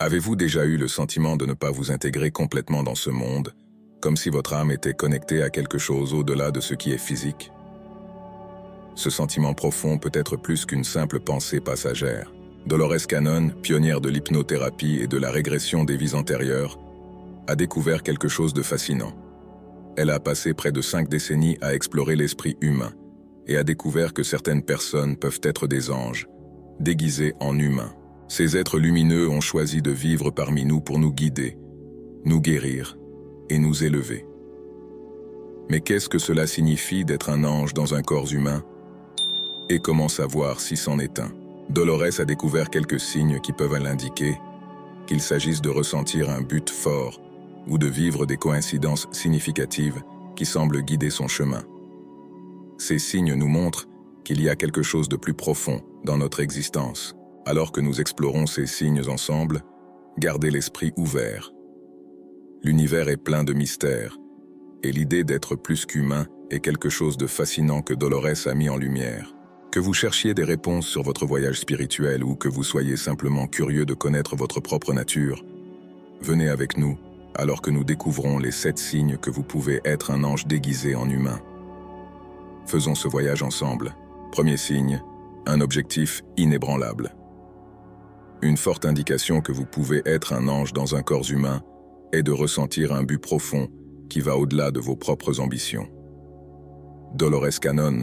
Avez-vous déjà eu le sentiment de ne pas vous intégrer complètement dans ce monde, comme si votre âme était connectée à quelque chose au-delà de ce qui est physique? Ce sentiment profond peut être plus qu'une simple pensée passagère. Dolores Cannon, pionnière de l'hypnothérapie et de la régression des vies antérieures, a découvert quelque chose de fascinant. Elle a passé près de 5 décennies à explorer l'esprit humain et a découvert que certaines personnes peuvent être des anges, déguisés en humains. Ces êtres lumineux ont choisi de vivre parmi nous pour nous guider, nous guérir et nous élever. Mais qu'est-ce que cela signifie d'être un ange dans un corps humain? Et comment savoir si c'en est un? Dolores a découvert quelques signes qui peuvent l'indiquer, qu'il s'agisse de ressentir un but fort ou de vivre des coïncidences significatives qui semblent guider son chemin. Ces signes nous montrent qu'il y a quelque chose de plus profond dans notre existence. Alors que nous explorons ces signes ensemble, gardez l'esprit ouvert. L'univers est plein de mystères, et l'idée d'être plus qu'humain est quelque chose de fascinant que Dolores a mis en lumière. Que vous cherchiez des réponses sur votre voyage spirituel ou que vous soyez simplement curieux de connaître votre propre nature, venez avec nous alors que nous découvrons les 7 signes que vous pouvez être un ange déguisé en humain. Faisons ce voyage ensemble. Premier signe, un objectif inébranlable. Une forte indication que vous pouvez être un ange dans un corps humain est de ressentir un but profond qui va au-delà de vos propres ambitions. Dolores Cannon,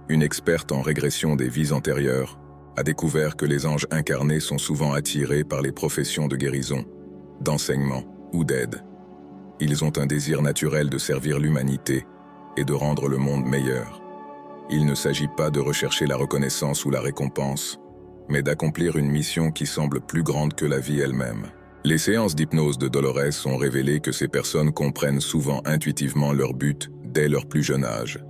une experte en régression des vies antérieures, a découvert que les anges incarnés sont souvent attirés par les professions de guérison, d'enseignement ou d'aide. Ils ont un désir naturel de servir l'humanité et de rendre le monde meilleur. Il ne s'agit pas de rechercher la reconnaissance ou la récompense, mais d'accomplir une mission qui semble plus grande que la vie elle-même. Les séances d'hypnose de Dolores ont révélé que ces personnes comprennent souvent intuitivement leur but dès leur plus jeune âge.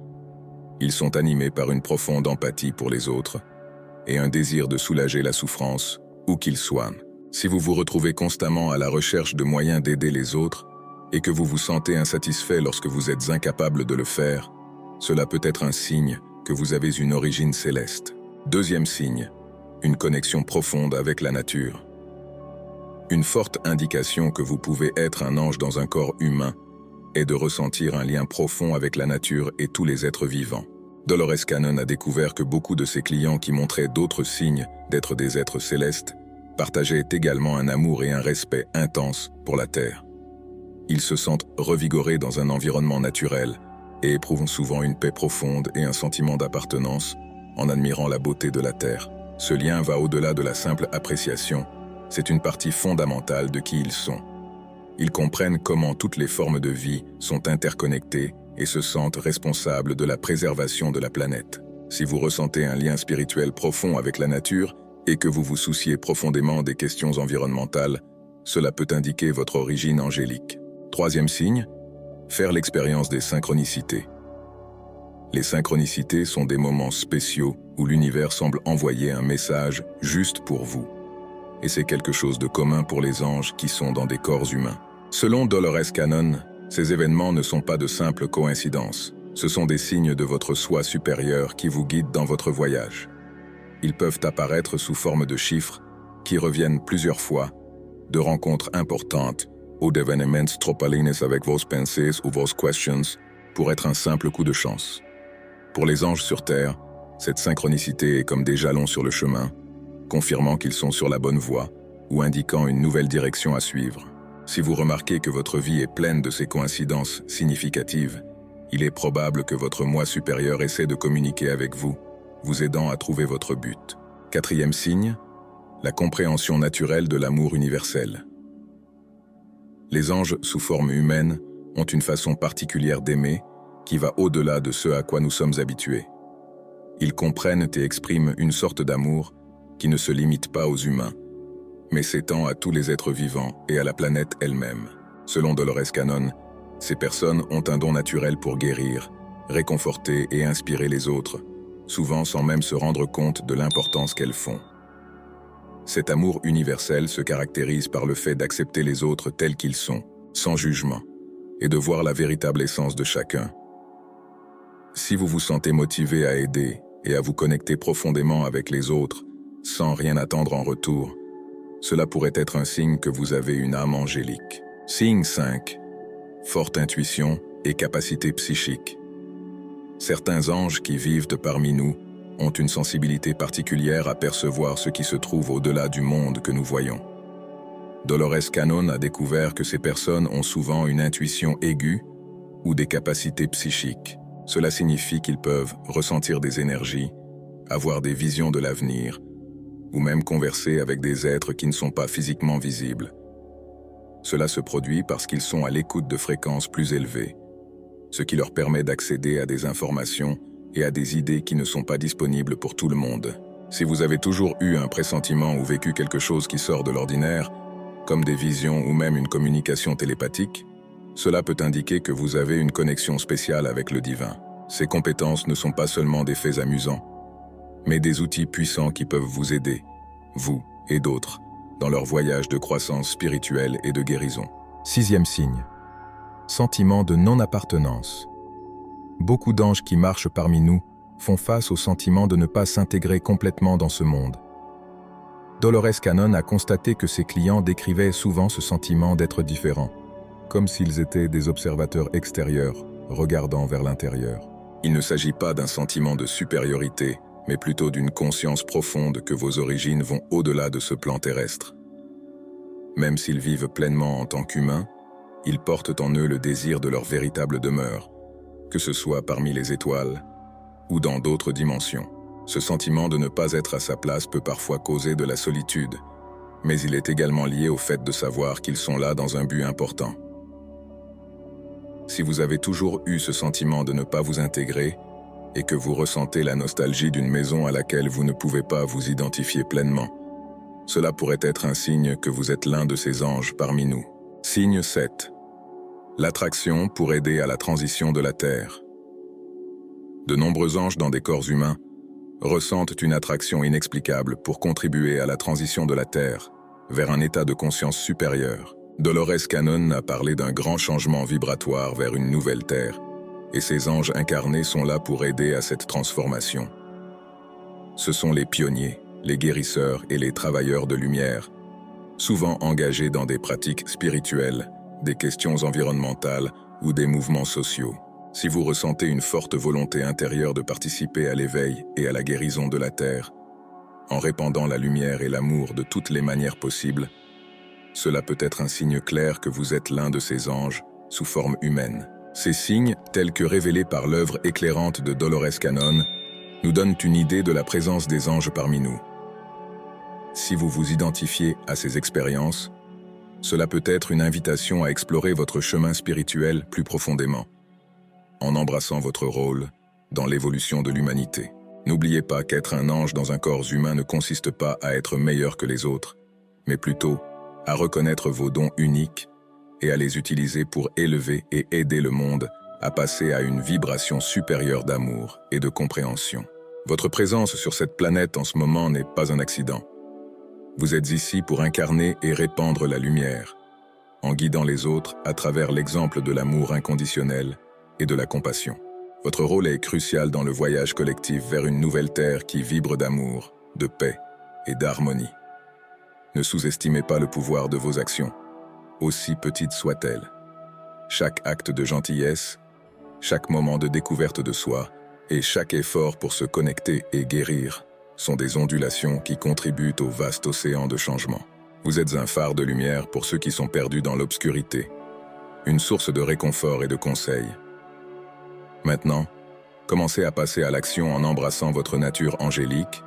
Ils sont animés par une profonde empathie pour les autres et un désir de soulager la souffrance, où qu'ils soient. Si vous vous retrouvez constamment à la recherche de moyens d'aider les autres et que vous vous sentez insatisfait lorsque vous êtes incapable de le faire, cela peut être un signe que vous avez une origine céleste. Deuxième signe, une connexion profonde avec la nature. Une forte indication que vous pouvez être un ange dans un corps humain est de ressentir un lien profond avec la nature et tous les êtres vivants. Dolores Cannon a découvert que beaucoup de ses clients qui montraient d'autres signes d'être des êtres célestes partageaient également un amour et un respect intense pour la Terre. Ils se sentent revigorés dans un environnement naturel et éprouvent souvent une paix profonde et un sentiment d'appartenance en admirant la beauté de la Terre. Ce lien va au-delà de la simple appréciation, c'est une partie fondamentale de qui ils sont. Ils comprennent comment toutes les formes de vie sont interconnectées et se sentent responsables de la préservation de la planète. Si vous ressentez un lien spirituel profond avec la nature et que vous vous souciez profondément des questions environnementales, cela peut indiquer votre origine angélique. Troisième signe, faire l'expérience des synchronicités. Les synchronicités sont des moments spéciaux où l'univers semble envoyer un message juste pour vous. Et c'est quelque chose de commun pour les anges qui sont dans des corps humains. Selon Dolores Cannon, ces événements ne sont pas de simples coïncidences. Ce sont des signes de votre soi supérieur qui vous guident dans votre voyage. Ils peuvent apparaître sous forme de chiffres qui reviennent plusieurs fois, de rencontres importantes ou d'événements trop alignés avec vos pensées ou vos questions pour être un simple coup de chance. Pour les anges sur Terre, cette synchronicité est comme des jalons sur le chemin, confirmant qu'ils sont sur la bonne voie ou indiquant une nouvelle direction à suivre. Si vous remarquez que votre vie est pleine de ces coïncidences significatives, il est probable que votre moi supérieur essaie de communiquer avec vous, vous aidant à trouver votre but. Quatrième signe, la compréhension naturelle de l'amour universel. Les anges sous forme humaine ont une façon particulière d'aimer qui va au-delà de ce à quoi nous sommes habitués. Ils comprennent et expriment une sorte d'amour qui ne se limite pas aux humains, mais s'étend à tous les êtres vivants et à la planète elle-même. Selon Dolores Cannon, ces personnes ont un don naturel pour guérir, réconforter et inspirer les autres, souvent sans même se rendre compte de l'importance qu'elles font. Cet amour universel se caractérise par le fait d'accepter les autres tels qu'ils sont, sans jugement, et de voir la véritable essence de chacun. Si vous vous sentez motivé à aider et à vous connecter profondément avec les autres, sans rien attendre en retour, Cela pourrait être un signe que vous avez une âme angélique. Signe 5. Forte intuition et capacité psychique. Certains anges qui vivent parmi nous ont une sensibilité particulière à percevoir ce qui se trouve au-delà du monde que nous voyons. Dolores Cannon a découvert que ces personnes ont souvent une intuition aiguë ou des capacités psychiques. Cela signifie qu'ils peuvent ressentir des énergies, avoir des visions de l'avenir, ou même converser avec des êtres qui ne sont pas physiquement visibles. Cela se produit parce qu'ils sont à l'écoute de fréquences plus élevées, ce qui leur permet d'accéder à des informations et à des idées qui ne sont pas disponibles pour tout le monde. Si vous avez toujours eu un pressentiment ou vécu quelque chose qui sort de l'ordinaire, comme des visions ou même une communication télépathique, cela peut indiquer que vous avez une connexion spéciale avec le divin. Ces compétences ne sont pas seulement des faits amusants, mais des outils puissants qui peuvent vous aider, vous et d'autres, dans leur voyage de croissance spirituelle et de guérison. 6e signe. Sentiment de non-appartenance. Beaucoup d'anges qui marchent parmi nous font face au sentiment de ne pas s'intégrer complètement dans ce monde. Dolores Cannon a constaté que ses clients décrivaient souvent ce sentiment d'être différents, comme s'ils étaient des observateurs extérieurs, regardant vers l'intérieur. Il ne s'agit pas d'un sentiment de supériorité, mais plutôt d'une conscience profonde que vos origines vont au-delà de ce plan terrestre. Même s'ils vivent pleinement en tant qu'humains, ils portent en eux le désir de leur véritable demeure, que ce soit parmi les étoiles ou dans d'autres dimensions. Ce sentiment de ne pas être à sa place peut parfois causer de la solitude, mais il est également lié au fait de savoir qu'ils sont là dans un but important. Si vous avez toujours eu ce sentiment de ne pas vous intégrer et que vous ressentez la nostalgie d'une maison à laquelle vous ne pouvez pas vous identifier pleinement, cela pourrait être un signe que vous êtes l'un de ces anges parmi nous. Signe 7. L'attraction pour aider à la transition de la Terre. De nombreux anges dans des corps humains ressentent une attraction inexplicable pour contribuer à la transition de la Terre vers un état de conscience supérieur. Dolores Cannon a parlé d'un grand changement vibratoire vers une nouvelle Terre, et ces anges incarnés sont là pour aider à cette transformation. Ce sont les pionniers, les guérisseurs et les travailleurs de lumière, souvent engagés dans des pratiques spirituelles, des questions environnementales ou des mouvements sociaux. Si vous ressentez une forte volonté intérieure de participer à l'éveil et à la guérison de la Terre, en répandant la lumière et l'amour de toutes les manières possibles, cela peut être un signe clair que vous êtes l'un de ces anges sous forme humaine. Ces signes, tels que révélés par l'œuvre éclairante de Dolores Cannon, nous donnent une idée de la présence des anges parmi nous. Si vous vous identifiez à ces expériences, cela peut être une invitation à explorer votre chemin spirituel plus profondément, en embrassant votre rôle dans l'évolution de l'humanité. N'oubliez pas qu'être un ange dans un corps humain ne consiste pas à être meilleur que les autres, mais plutôt à reconnaître vos dons uniques et à les utiliser pour élever et aider le monde à passer à une vibration supérieure d'amour et de compréhension. Votre présence sur cette planète en ce moment n'est pas un accident. Vous êtes ici pour incarner et répandre la lumière, en guidant les autres à travers l'exemple de l'amour inconditionnel et de la compassion. Votre rôle est crucial dans le voyage collectif vers une nouvelle terre qui vibre d'amour, de paix et d'harmonie. Ne sous-estimez pas le pouvoir de vos actions, aussi petites soient-elles. Chaque acte de gentillesse, chaque moment de découverte de soi et chaque effort pour se connecter et guérir sont des ondulations qui contribuent au vaste océan de changement. Vous êtes un phare de lumière pour ceux qui sont perdus dans l'obscurité, une source de réconfort et de conseils. Maintenant, commencez à passer à l'action en embrassant votre nature angélique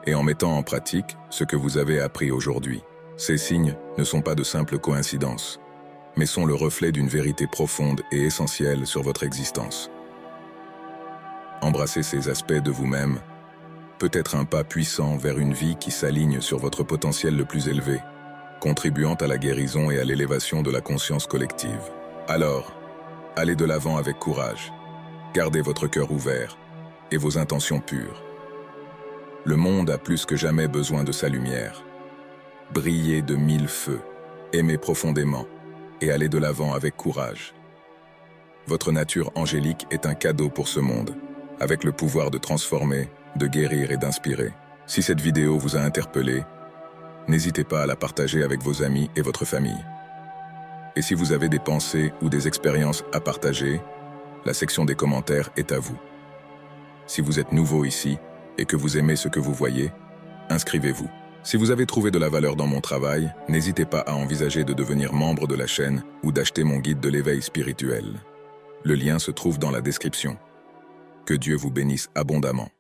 et en mettant en pratique ce que vous avez appris aujourd'hui. Ces signes ne sont pas de simples coïncidences, mais sont le reflet d'une vérité profonde et essentielle sur votre existence. Embrasser ces aspects de vous-même peut être un pas puissant vers une vie qui s'aligne sur votre potentiel le plus élevé, contribuant à la guérison et à l'élévation de la conscience collective. Alors, allez de l'avant avec courage, gardez votre cœur ouvert et vos intentions pures. Le monde a plus que jamais besoin de sa lumière. Brillez de 1000 feux, aimez profondément et allez de l'avant avec courage. Votre nature angélique est un cadeau pour ce monde, avec le pouvoir de transformer, de guérir et d'inspirer. Si cette vidéo vous a interpellé, n'hésitez pas à la partager avec vos amis et votre famille. Et si vous avez des pensées ou des expériences à partager, la section des commentaires est à vous. Si vous êtes nouveau ici et que vous aimez ce que vous voyez, inscrivez-vous. Si vous avez trouvé de la valeur dans mon travail, n'hésitez pas à envisager de devenir membre de la chaîne ou d'acheter mon guide de l'éveil spirituel. Le lien se trouve dans la description. Que Dieu vous bénisse abondamment.